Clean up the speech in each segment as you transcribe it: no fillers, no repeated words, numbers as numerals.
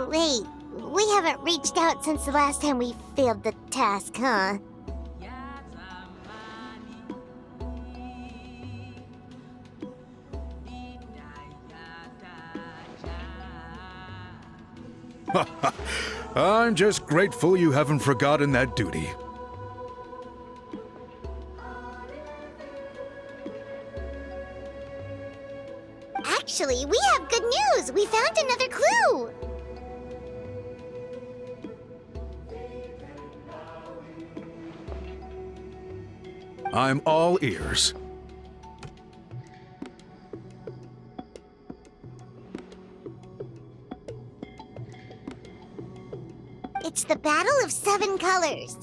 Wait, we haven't reached out since the last time we failed the task, huh? I'm just grateful you haven't forgotten that duty. Actually, we have good news! We found another clue! I'm all ears. It's the Battle of Seven Colors.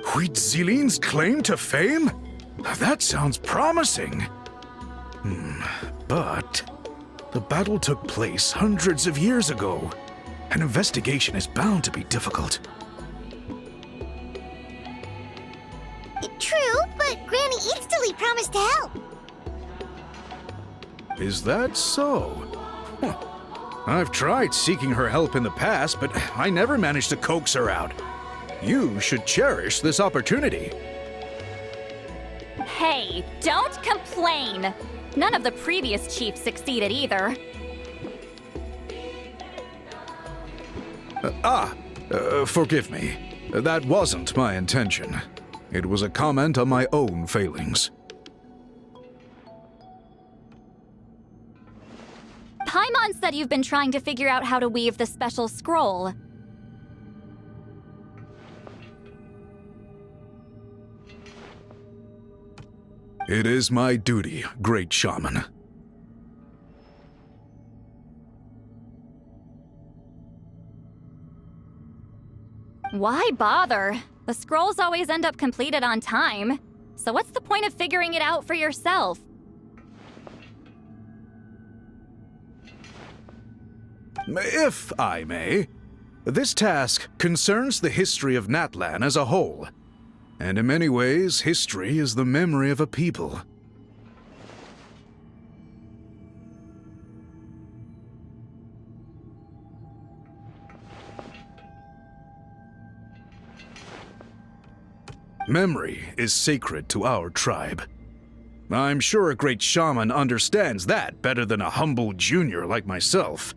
Huitzilin's claim to fame? That sounds promising. But the battle took place hundreds of years ago. An investigation is bound to be difficult. True, but Granny instantly promised to help. Is that so? Huh. I've tried seeking her help in the past, but I never managed to coax her out. You should cherish this opportunity. Hey, don't complain! None of the previous chiefs succeeded either. Forgive me. That wasn't my intention. It was a comment on my own failings. Paimon said you've been trying to figure out how to weave the special scroll. It is my duty, great shaman. Why bother? The scrolls always end up completed on time. So what's the point of figuring it out for yourself? If I may, this task concerns the history of Natlan as a whole. And in many ways, history is the memory of a people. Memory is sacred to our tribe. I'm sure a great shaman understands that better than a humble junior like myself.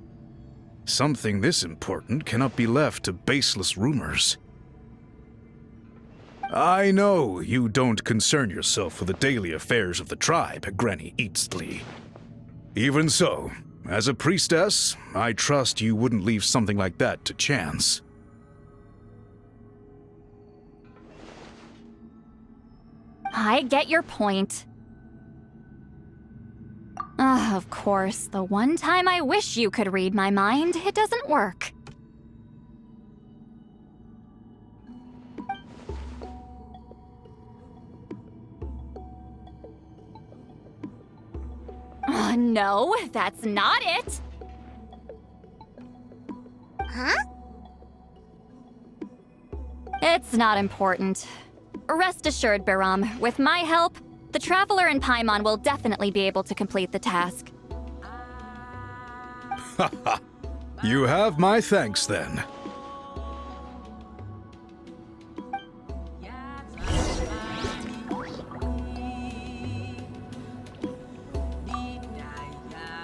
Something this important cannot be left to baseless rumors. I know you don't concern yourself with the daily affairs of the tribe, Granny Eatsley. Even so, as a priestess, I trust you wouldn't leave something like that to chance. I get your point. Of course, the one time I wish you could read my mind, it doesn't work. No, that's not it. Huh? It's not important. Rest assured, Biram, with my help, the Traveler and Paimon will definitely be able to complete the task. You have my thanks, then.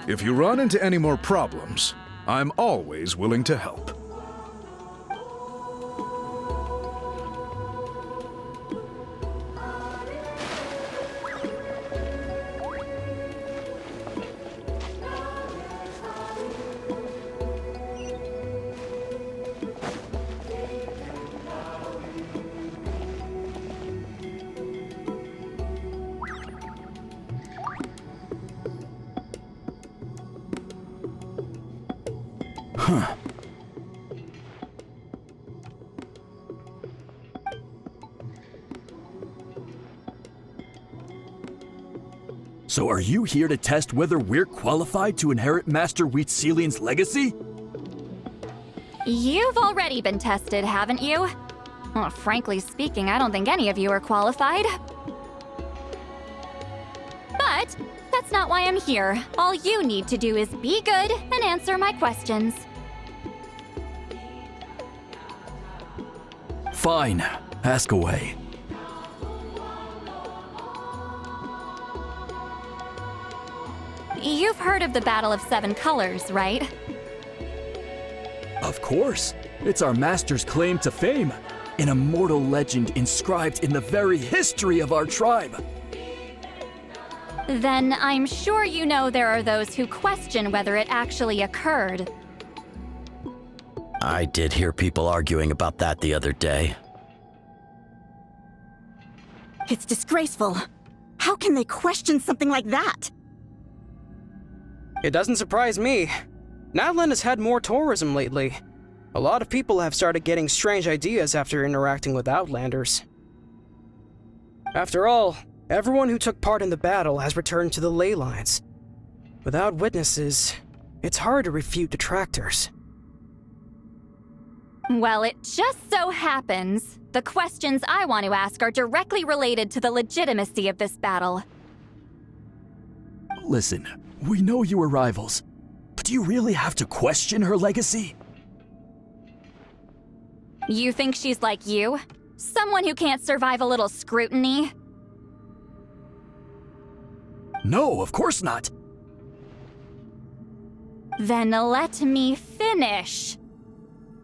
If you run into any more problems, I'm always willing to help. Huh. So are you here to test whether we're qualified to inherit Master Huitzilin's legacy? You've already been tested, haven't you? Well, frankly speaking, I don't think any of you are qualified. But that's not why I'm here. All you need to do is be good and answer my questions. Fine. Ask away. You've heard of the Battle of Seven Colors, right? Of course. It's our master's claim to fame. An immortal legend inscribed in the very history of our tribe. Then I'm sure you know there are those who question whether it actually occurred. I did hear people arguing about that the other day. It's disgraceful. How can they question something like that? It doesn't surprise me. Nadland has had more tourism lately. A lot of people have started getting strange ideas after interacting with Outlanders. After all, everyone who took part in the battle has returned to the ley lines. Without witnesses, it's hard to refute detractors. Well, it just so happens the questions I want to ask are directly related to the legitimacy of this battle. Listen, we know you were rivals, but do you really have to question her legacy? You think she's like you? Someone who can't survive a little scrutiny? No, of course not. Then let me finish.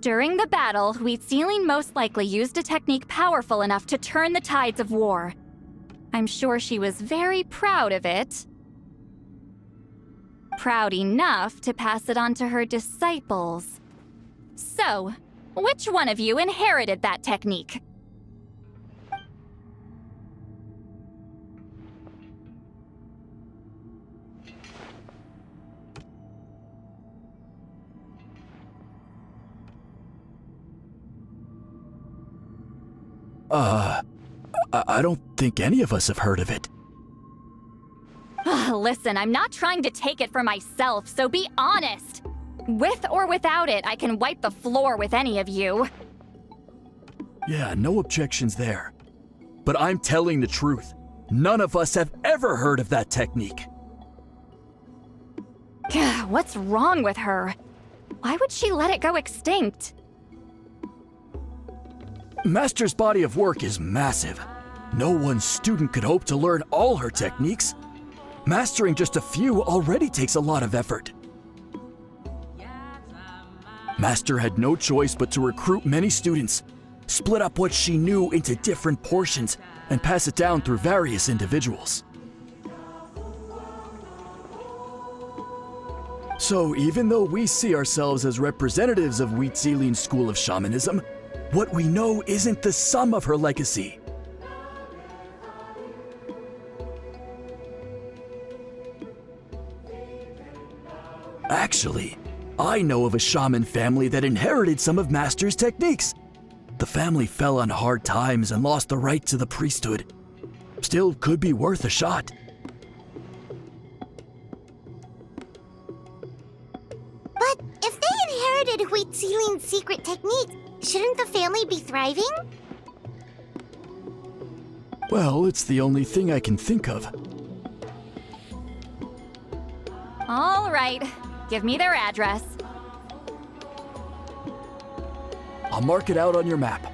During the battle, Wheatsealing most likely used a technique powerful enough to turn the tides of war. I'm sure she was very proud of it. Proud enough to pass it on to her disciples. So, which one of you inherited that technique? I don't think any of us have heard of it. Listen, I'm not trying to take it for myself, so be honest. With or without it, I can wipe the floor with any of you. Yeah, no objections there. But I'm telling the truth. None of us have ever heard of that technique. What's wrong with her? Why would she let it go extinct? Master's body of work is massive. No one student could hope to learn all her techniques. Mastering just a few already takes a lot of effort. Master had no choice but to recruit many students, split up what she knew into different portions, and pass it down through various individuals. So even though we see ourselves as representatives of Wheatsealing's school of shamanism, what we know isn't the sum of her legacy. Actually, I know of a shaman family that inherited some of Master's techniques. The family fell on hard times and lost the right to the priesthood. Still could be worth a shot. But if they inherited Wheatsealing's secret technique, shouldn't the family be thriving? Well, it's the only thing I can think of. All right, give me their address. I'll mark it out on your map.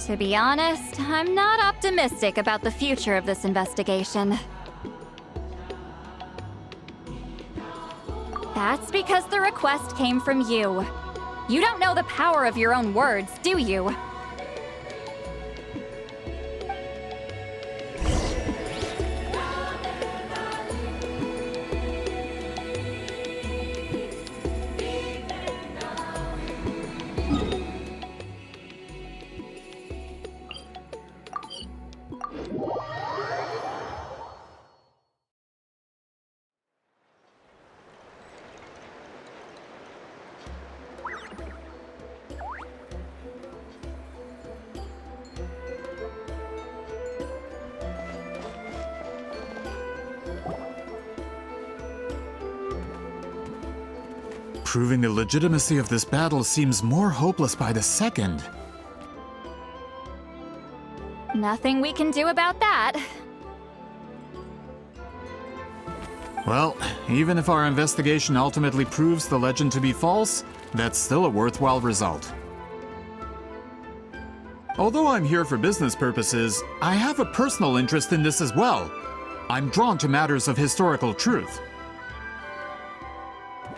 To be honest, I'm not optimistic about the future of this investigation. That's because the request came from you. You don't know the power of your own words, do you? Proving the legitimacy of this battle seems more hopeless by the second. Nothing we can do about that. Well, even if our investigation ultimately proves the legend to be false, that's still a worthwhile result. Although I'm here for business purposes, I have a personal interest in this as well. I'm drawn to matters of historical truth.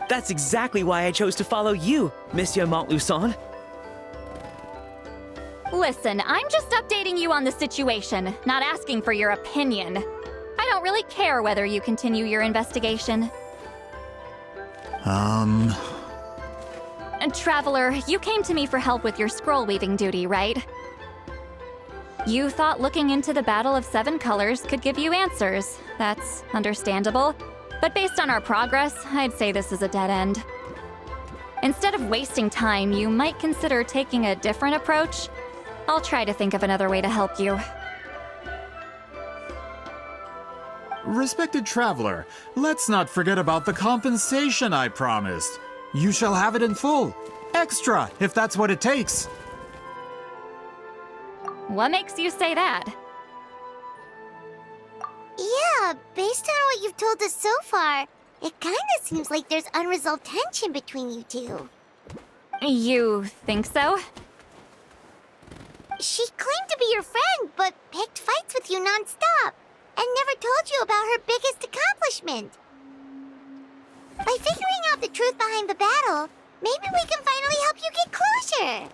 That's exactly why I chose to follow you, Monsieur Monslüson. Listen, I'm just updating you on the situation, not asking for your opinion. I don't really care whether you continue your investigation. And Traveler, you came to me for help with your scroll weaving duty, right? You thought looking into the Battle of Seven Colors could give you answers. That's understandable. But based on our progress, I'd say this is a dead end. Instead of wasting time, you might consider taking a different approach. I'll try to think of another way to help you. Respected traveler, let's not forget about the compensation I promised. You shall have it in full. Extra, if that's what it takes. What makes you say that? Yeah, based on what you've told us so far, it kinda seems like there's unresolved tension between you two. You think so? She claimed to be your friend, but picked fights with you non-stop, and never told you about her biggest accomplishment. By figuring out the truth behind the battle, maybe we can finally help you get closure.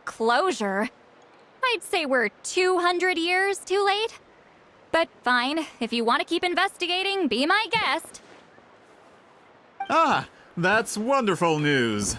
Closure? I'd say we're 200 years too late. But fine, if you want to keep investigating, be my guest. Ah, that's wonderful news.